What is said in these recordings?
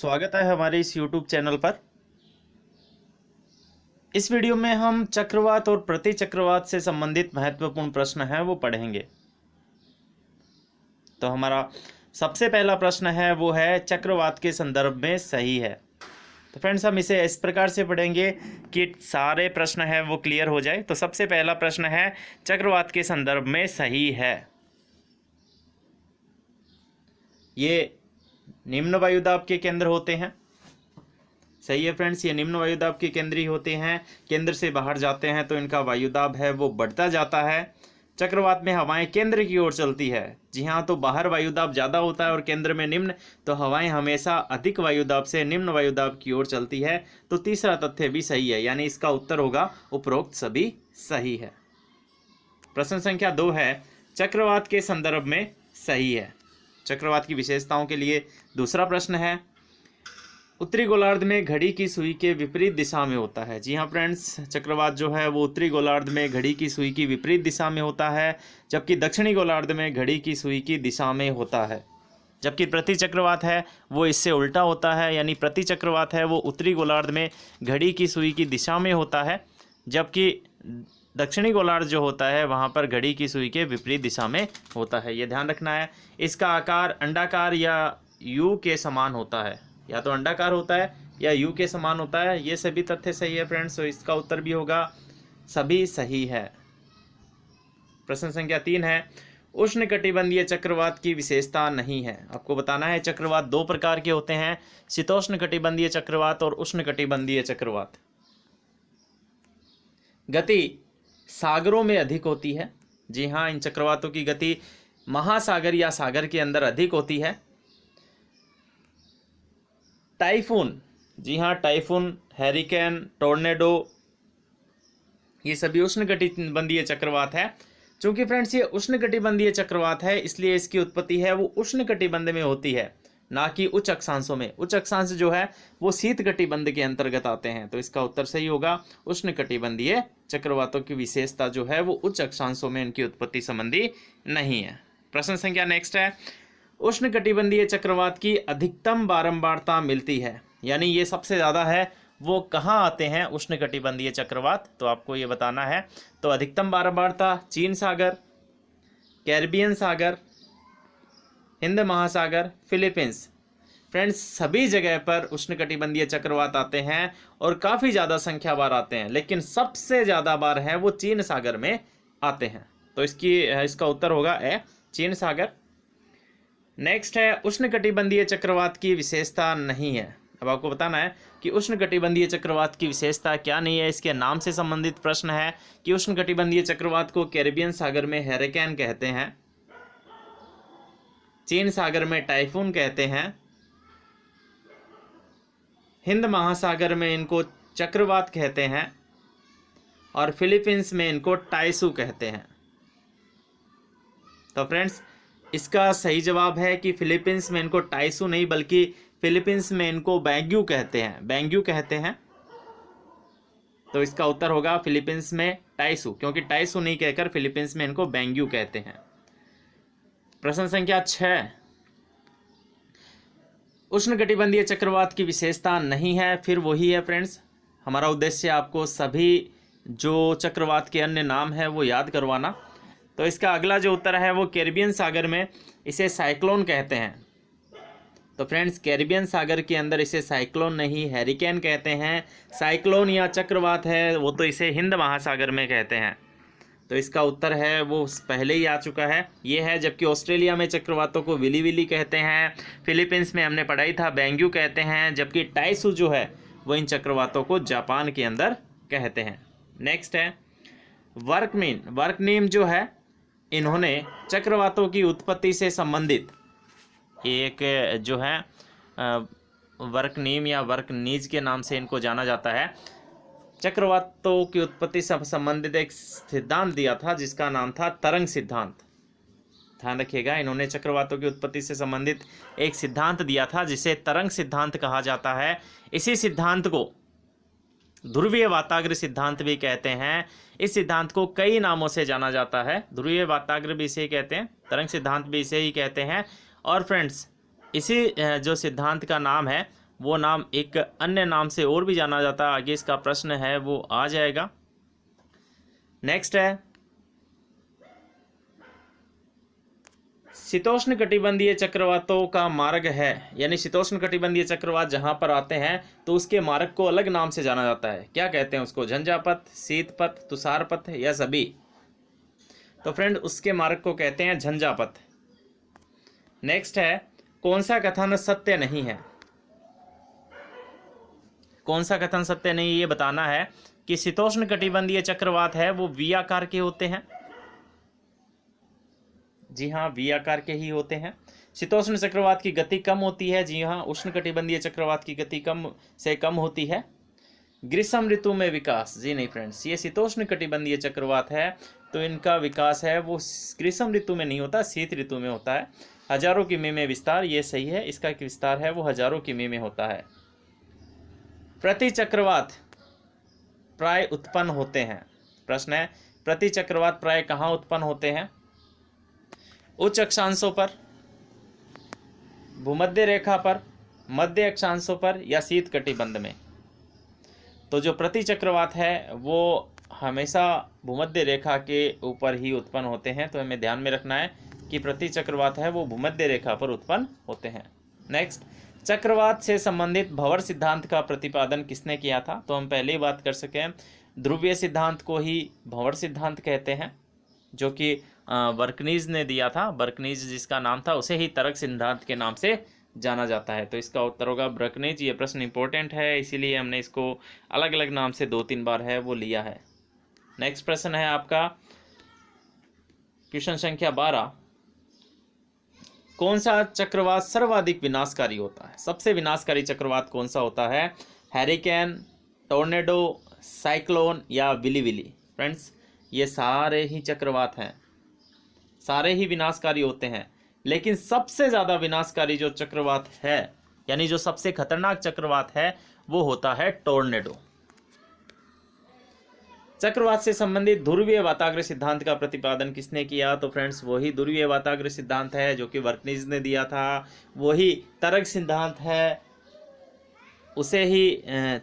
स्वागत है हमारे इस YouTube चैनल पर। इस वीडियो में हम चक्रवात और प्रतिचक्रवात से संबंधित महत्वपूर्ण प्रश्न है वो पढ़ेंगे। तो हमारा सबसे पहला प्रश्न है वो है चक्रवात के संदर्भ में सही है। तो फ्रेंड्स हम इसे इस प्रकार से पढ़ेंगे कि सारे प्रश्न है वो क्लियर हो जाए। तो सबसे पहला प्रश्न है चक्रवात के संदर्भ में सही है। ये निम्न वायुदाब के केंद्र होते हैं। सही है फ्रेंड्स, ये निम्न वायुदाब के केंद्र ही होते हैं। केंद्र से बाहर जाते हैं तो इनका वायुदाब है वो बढ़ता जाता है। चक्रवात में हवाएं केंद्र की ओर चलती है। जी हाँ, तो बाहर वायुदाब ज़्यादा होता है और केंद्र में निम्न, तो हवाएं हमेशा अधिक वायुदाब से निम्न वायुदाब की ओर चलती है। तो तीसरा तथ्य भी सही है, यानी इसका उत्तर होगा उपरोक्त सभी सही है। प्रश्न संख्या 2 है चक्रवात के संदर्भ में सही है। चक्रवात की विशेषताओं के लिए दूसरा प्रश्न है उत्तरी गोलार्ध में घड़ी की सुई के विपरीत दिशा में होता है। जी हाँ फ्रेंड्स, चक्रवात जो है वो उत्तरी गोलार्ध में घड़ी की सुई की विपरीत दिशा में होता है, जबकि दक्षिणी गोलार्ध में घड़ी की सुई की दिशा में होता है। जबकि प्रतिचक्रवात है वो इससे उल्टा होता है, यानी प्रतिचक्रवात है वो उत्तरी गोलार्ध में घड़ी की सुई की दिशा में होता है, जबकि दक्षिणी गोलार्ध जो होता है वहाँ पर घड़ी की सुई के विपरीत दिशा में होता है। ये ध्यान रखना है। इसका आकार अंडाकार या यू के समान होता है, या तो अंडाकार होता है या यू के समान होता है। ये सभी तथ्य सही है फ्रेंड्स, तो इसका उत्तर भी होगा सभी सही है। प्रश्न संख्या 3 है उष्णकटिबंधीय चक्रवात की विशेषता नहीं है। आपको बताना है चक्रवात 2 प्रकार के होते हैं, शीतोष्णकटिबंधीय चक्रवात और उष्णकटिबंधीय चक्रवात। गति सागरों में अधिक होती है। जी हाँ, इन चक्रवातों की गति महासागर या सागर के अंदर अधिक होती है। टाइफून, जी हाँ, टाइफून, हैरिकेन, टोर्नेडो, ये सभी उष्णकटिबंधीय चक्रवात है। चूंकि फ्रेंड्स ये उष्णकटिबंधीय चक्रवात है, इसलिए इसकी उत्पत्ति है वो उष्णकटिबंध में होती है, ना कि उच्च अक्षांशों में। उच्च अक्षांश जो है वो शीत कटिबंध के अंतर्गत आते हैं। तो इसका उत्तर सही होगा उष्णकटिबंधीय चक्रवातों की विशेषता जो है वो उच्च अक्षांशों में इनकी उत्पत्ति संबंधी नहीं है। प्रश्न संख्या नेक्स्ट है उष्णकटिबंधीय चक्रवात की अधिकतम बारंबारता मिलती है, यानी ये सबसे ज़्यादा है वो कहाँ आते हैं उष्णकटिबंधीय चक्रवात, तो आपको ये बताना है। तो अधिकतम बारंबारता चीन सागर, कैरिबियन सागर, हिंद महासागर, फिलीपींस। फ्रेंड्स सभी जगह पर उष्णकटिबंधीय चक्रवात आते हैं और काफ़ी ज़्यादा संख्या बार आते हैं, लेकिन सबसे ज़्यादा बार है वो चीन सागर में आते हैं। तो इसका उत्तर होगा ए, चीन सागर। नेक्स्ट है उष्णकटिबंधीय चक्रवात की विशेषता नहीं है। अब आपको बताना है कि उष्णकटिबंधीय चक्रवात की विशेषता क्या नहीं है। इसके नाम से संबंधित प्रश्न है कि उष्णकटिबंधीय चक्रवात को कैरिबियन सागर में हैरिकेन कहते हैं, चीन सागर में टाइफून कहते हैं, हिंद महासागर में इनको चक्रवात कहते हैं और फिलीपींस में इनको टाइसू कहते हैं। तो फ्रेंड्स इसका सही जवाब है कि फिलीपींस में इनको टाइसू नहीं बल्कि फिलीपींस में इनको बैंग्यू कहते हैं, बैंग्यू कहते हैं। तो इसका उत्तर होगा फिलीपींस में टाइसू, क्योंकि टाइसू नहीं कहकर फिलीपींस में इनको बैंग्यू कहते हैं। प्रश्न संख्या 6 उष्णकटिबंधीय चक्रवात की विशेषता नहीं है। फिर वही है फ्रेंड्स, हमारा उद्देश्य आपको सभी जो चक्रवात के अन्य नाम है वो याद करवाना। तो इसका अगला जो उत्तर है वो कैरिबियन सागर में इसे साइक्लोन कहते हैं। तो फ्रेंड्स कैरिबियन सागर के अंदर इसे साइक्लोन नहीं हैरिकेन कहते हैं। साइक्लोन या चक्रवात है वो तो इसे हिंद महासागर में कहते हैं। तो इसका उत्तर है वो पहले ही आ चुका है, ये है। जबकि ऑस्ट्रेलिया में चक्रवातों को विली विली कहते हैं, फिलीपींस में हमने पढ़ाई था बैंग्यू कहते हैं, जबकि टाइसू जो है वो इन चक्रवातों को जापान के अंदर कहते हैं। नेक्स्ट है वर्कनीम जो है इन्होंने चक्रवातों की उत्पत्ति से संबंधित एक जो है वर्कनीम या वर्कनीज के नाम से इनको जाना जाता है, चक्रवातों की उत्पत्ति से संबंधित एक सिद्धांत दिया था जिसका नाम था तरंग सिद्धांत। ध्यान रखिएगा, इन्होंने चक्रवातों की उत्पत्ति से संबंधित एक सिद्धांत दिया था जिसे तरंग सिद्धांत कहा जाता है। इसी सिद्धांत को ध्रुवीय वाताग्र सिद्धांत भी कहते हैं। इस सिद्धांत को कई नामों से जाना जाता है, ध्रुवीय वाताग्र भी इसे कहते हैं, तरंग सिद्धांत भी इसे ही कहते हैं। और फ्रेंड्स इसी जो सिद्धांत का नाम है वो नाम एक अन्य नाम से और भी जाना जाता है। आगे इसका प्रश्न है वो आ जाएगा। नेक्स्ट है शीतोष्ण कटिबंधीय चक्रवातों का मार्ग है, यानी शीतोष्ण कटिबंधीय चक्रवात जहां पर आते हैं तो उसके मार्ग को अलग नाम से जाना जाता है। क्या कहते हैं उसको? झंझापथ, शीतपथ, तुषारपथ या सभी? तो फ्रेंड उसके मार्ग को कहते हैं झंझापथ। नेक्स्ट है कौन सा कथन सत्य नहीं है? कौन सा कथन सत्य नहीं, ये बताना है कि शीतोष्ण कटिबंधीय चक्रवात है वो वी आकार के होते हैं। जी हाँ, वी आकार के ही होते हैं। शीतोष्ण चक्रवात की गति कम होती है। जी हाँ, उष्ण कटिबंधीय चक्रवात की गति कम होती है। ग्रीष्म ऋतु में विकास, जी नहीं फ्रेंड्स, ये शीतोष्ण कटिबंधीय चक्रवात है तो इनका विकास है वो ग्रीष्म ऋतु में नहीं होता, शीत ऋतु में होता है। हजारों किमी में विस्तार, ये सही है, इसका विस्तार है वो हजारों किमी में होता है। प्रति चक्रवात प्राय उत्पन्न होते हैं। प्रश्न है प्रति चक्रवात प्राय कहाँ उत्पन्न होते हैं? उच्च अक्षांशों पर, भूमध्य रेखा पर, मध्य अक्षांशों पर या शीत कटिबंध में? तो जो प्रति चक्रवात है वो हमेशा भूमध्य रेखा के ऊपर ही उत्पन्न होते हैं, तो हमें ध्यान में रखना है कि प्रति चक्रवात है वो भूमध्य रेखा पर उत्पन्न होते हैं। नेक्स्ट, चक्रवात से संबंधित भंवर सिद्धांत का प्रतिपादन किसने किया था? तो हम पहले ही बात कर सके, ध्रुवीय सिद्धांत को ही भंवर सिद्धांत कहते हैं, जो कि बर्कनीज ने दिया था। बर्कनीज जिसका नाम था उसे ही तरक सिद्धांत के नाम से जाना जाता है। तो इसका उत्तर होगा बर्कनीज। ये प्रश्न इंपॉर्टेंट है, इसीलिए हमने इसको अलग अलग नाम से 2-3 बार है वो लिया है। नेक्स्ट प्रश्न है आपका क्वेश्चन संख्या 12। कौन सा चक्रवात सर्वाधिक विनाशकारी होता है? सबसे विनाशकारी चक्रवात कौन सा होता है? हैरिकेन, टोर्नेडो, साइक्लोन या विली विली? फ्रेंड्स ये सारे ही चक्रवात हैं, सारे ही विनाशकारी होते हैं, लेकिन सबसे ज़्यादा विनाशकारी जो चक्रवात है, यानी जो सबसे खतरनाक चक्रवात है, वो होता है टोर्नेडो। चक्रवात से संबंधित ध्रुवीय वाताग्र सिद्धांत का प्रतिपादन किसने किया? तो फ्रेंड्स वही ध्रुवीय वाताग्र सिद्धांत है जो कि बर्कनीज ने दिया था। वही तरक सिद्धांत है, उसे ही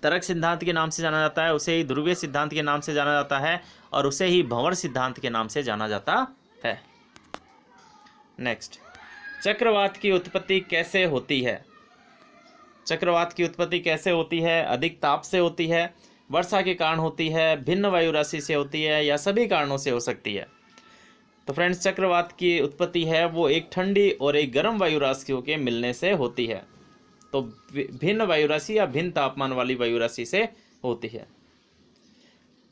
तरक सिद्धांत के नाम से जाना जाता है, उसे ही ध्रुवीय सिद्धांत के नाम से जाना जाता है और उसे ही भंवर सिद्धांत के नाम से जाना जाता है। नेक्स्ट, चक्रवात की उत्पत्ति कैसे होती है? चक्रवात की उत्पत्ति कैसे होती है? अधिक ताप से होती है, वर्षा के कारण होती है, भिन्न वायु राशि से होती है या सभी कारणों से हो सकती है? तो फ्रेंड्स चक्रवात की उत्पत्ति है वो एक ठंडी और एक गर्म वायु राशियों के मिलने से होती है। तो भिन्न वायु राशि या भिन्न तापमान वाली वायु राशि से होती है।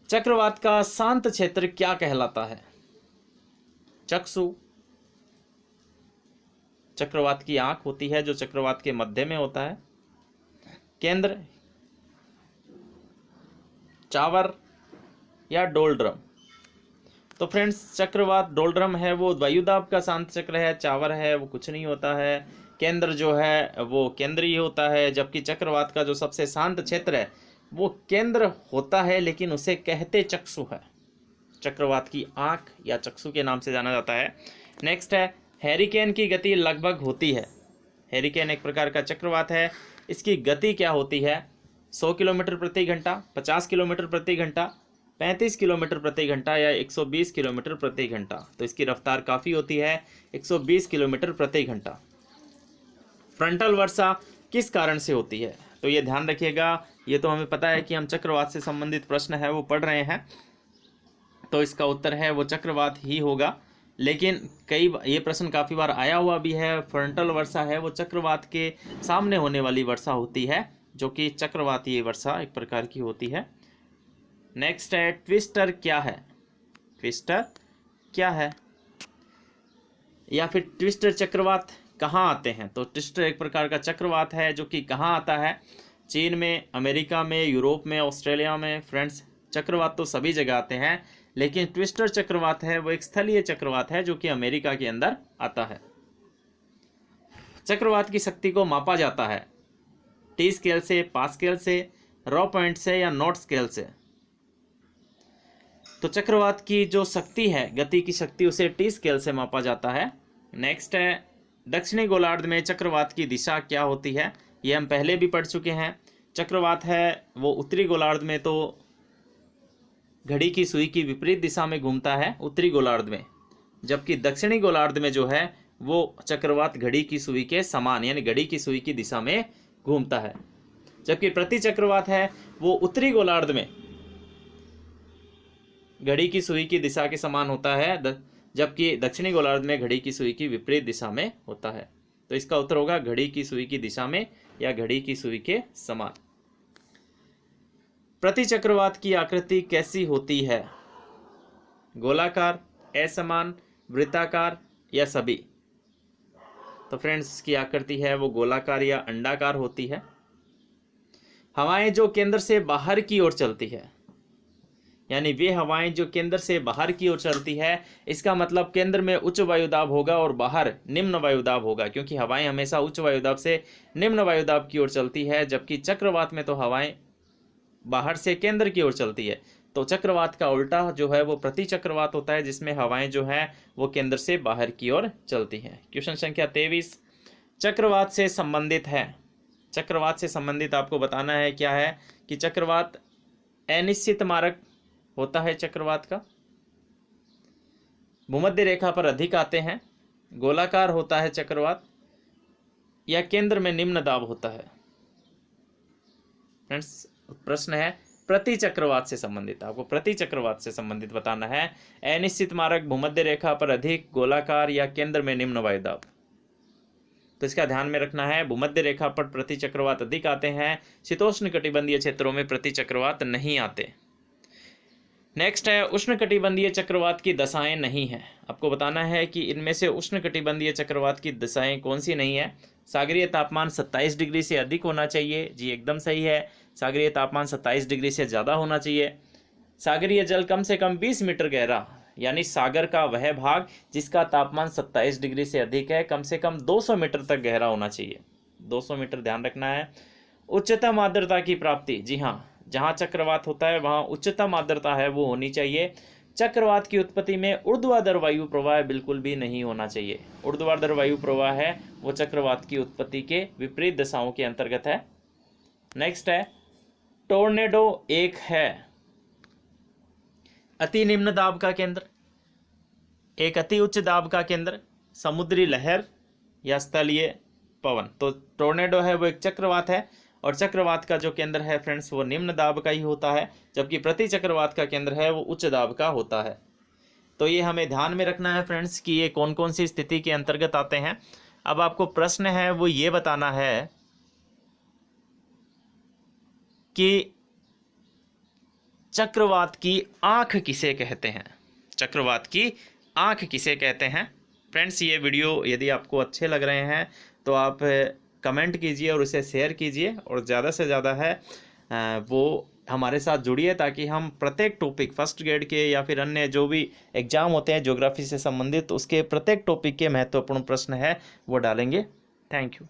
चक्रवात का शांत क्षेत्र क्या कहलाता है? चक्षु। चक्रवात की आंख होती है जो चक्रवात के मध्य में होता है। केंद्र, चावर या डोलड्रम? तो फ्रेंड्स चक्रवात डोलड्रम है वो वायुदाब का शांत चक्र है, चावर है वो कुछ नहीं होता है, केंद्र जो है वो केंद्रीय होता है, जबकि चक्रवात का जो सबसे शांत क्षेत्र है वो केंद्र होता है, लेकिन उसे कहते चक्षु है। चक्रवात की आंख या चक्षु के नाम से जाना जाता है। नेक्स्ट है हैरिकेन की गति लगभग होती है। हैरिकेन एक प्रकार का चक्रवात है, इसकी गति क्या होती है? 100 किलोमीटर प्रति घंटा, 50 किलोमीटर प्रति घंटा, 35 किलोमीटर प्रति घंटा या 120 किलोमीटर प्रति घंटा? तो इसकी रफ्तार काफ़ी होती है, 120 किलोमीटर प्रति घंटा। फ्रंटल वर्षा किस कारण से होती है? तो ये ध्यान रखिएगा, ये तो हमें पता है कि हम चक्रवात से संबंधित प्रश्न है वो पढ़ रहे हैं, तो इसका उत्तर है वो चक्रवात ही होगा। लेकिन ये प्रश्न काफ़ी बार आया हुआ भी है। फ्रंटल वर्षा है वो चक्रवात के सामने होने वाली वर्षा होती है, जो कि चक्रवातीय वर्षा एक प्रकार की होती है। नेक्स्ट है ट्विस्टर क्या है? ट्विस्टर क्या है, या फिर ट्विस्टर चक्रवात कहाँ आते हैं? तो ट्विस्टर एक प्रकार का चक्रवात है जो कि कहाँ आता है? चीन में, अमेरिका में, यूरोप में, ऑस्ट्रेलिया में। फ्रेंड्स चक्रवात तो सभी जगह आते हैं, लेकिन ट्विस्टर चक्रवात है वो एक स्थलीय चक्रवात है जो कि अमेरिका के अंदर आता है। चक्रवात की शक्ति को मापा जाता है टी स्केल से, पास्केल से, रॉ पॉइंट से या नॉट स्केल से? तो चक्रवात की जो शक्ति है, गति की शक्ति, उसे टी स्केल से मापा जाता है। नेक्स्ट है दक्षिणी गोलार्ध में चक्रवात की दिशा क्या होती है? ये हम पहले भी पढ़ चुके हैं। चक्रवात है वो उत्तरी गोलार्ध में तो घड़ी की सुई की विपरीत दिशा में घूमता है उत्तरी गोलार्ध में, जबकि दक्षिणी गोलार्ध में जो है वो चक्रवात घड़ी की सुई के समान यानी घड़ी की सुई की दिशा में घूमता है। जबकि प्रति चक्रवात है वो उत्तरी गोलार्ध में घड़ी की सुई की दिशा के समान होता है, जबकि दक्षिणी गोलार्ध में घड़ी की सुई की विपरीत दिशा में होता है। तो इसका उत्तर होगा घड़ी की सुई की दिशा में या घड़ी की सुई के समान। प्रति चक्रवात की आकृति कैसी होती है? गोलाकार, असमान, वृत्ताकार या सभी? तो फ्रेंड्स इसकी आकृति है वो गोलाकार या अंडाकार होती है। हवाएं जो केंद्र से बाहर की ओर चलती है, यानी वे हवाएं जो केंद्र से बाहर की ओर चलती है, इसका मतलब केंद्र में उच्च वायुदाब होगा और बाहर निम्न वायुदाब होगा, क्योंकि हवाएं हमेशा उच्च वायुदाब से निम्न वायुदाब की ओर चलती है, जबकि चक्रवात में तो हवाएं बाहर से केंद्र की ओर चलती है। तो चक्रवात का उल्टा जो है वो प्रति चक्रवात होता है, जिसमें हवाएं जो है वो केंद्र से बाहर की ओर चलती हैं। क्वेश्चन संख्या 23 चक्रवात से संबंधित है। चक्रवात से संबंधित आपको बताना है क्या है कि चक्रवात अनिश्चित मार्ग होता है। चक्रवात का भूमध्य रेखा पर अधिक आते हैं, गोलाकार होता है चक्रवात, या केंद्र में निम्न दाब होता है। फ्रेंड्स प्रश्न है प्रति चक्रवात से संबंधित, आपको प्रति चक्रवात से संबंधित बताना है। अनिश्चित मार्ग, भूमध्य रेखा पर अधिक, गोलाकार या केंद्र में निम्न वायुदाब। तो इसका ध्यान में रखना है, भूमध्य रेखा पर प्रति चक्रवात अधिक आते हैं, शीतोष्ण कटिबंधीय क्षेत्रों में प्रति चक्रवात नहीं आते। नेक्स्ट है उष्ण कटिबंधीय चक्रवात की दशाएं नहीं है। आपको बताना है कि इनमें से उष्ण कटिबंधीय चक्रवात की दशाएं कौन सी नहीं है। सागरीय तापमान 27 डिग्री से अधिक होना चाहिए, जी एकदम सही है। सागरीय तापमान 27 डिग्री से ज़्यादा होना चाहिए। सागरीय जल कम से कम 20 मीटर गहरा, यानी सागर का वह भाग जिसका तापमान 27 डिग्री से अधिक है, कम से कम 200 मीटर तक गहरा होना चाहिए। 200 मीटर ध्यान रखना है। उच्चतम आर्द्रता की प्राप्ति, जी हाँ, जहाँ चक्रवात होता है वहाँ उच्चतम आर्द्रता है वो होनी चाहिए। चक्रवात की उत्पत्ति में ऊर्ध्वाधर वायु प्रवाह बिल्कुल भी नहीं होना चाहिए। ऊर्ध्वाधर वायु प्रवाह है वो चक्रवात की उत्पत्ति के विपरीत दिशाओं के अंतर्गत है। नेक्स्ट है टोर्नेडो एक है अति निम्न दाब का केंद्र, एक अति उच्च दाब का केंद्र, समुद्री लहर या स्थलीय पवन। तो टोर्नेडो है वो एक चक्रवात है और चक्रवात का जो केंद्र है फ्रेंड्स वो निम्न दाब का ही होता है, जबकि प्रति चक्रवात का केंद्र है वो उच्च दाब का होता है। तो ये हमें ध्यान में रखना है फ्रेंड्स कि ये कौन कौन सी स्थिति के अंतर्गत आते हैं। अब आपको प्रश्न है वो ये बताना है कि चक्रवात की आंख किसे कहते हैं। चक्रवात की आंख किसे कहते हैं। फ्रेंड्स ये वीडियो यदि आपको अच्छे लग रहे हैं तो आप कमेंट कीजिए और उसे शेयर कीजिए, और ज़्यादा से ज़्यादा है वो हमारे साथ जुड़िए, ताकि हम प्रत्येक टॉपिक फर्स्ट ग्रेड के या फिर अन्य जो भी एग्ज़ाम होते हैं ज्योग्राफी से संबंधित, उसके प्रत्येक टॉपिक के महत्वपूर्ण प्रश्न है वो डालेंगे। Thank you.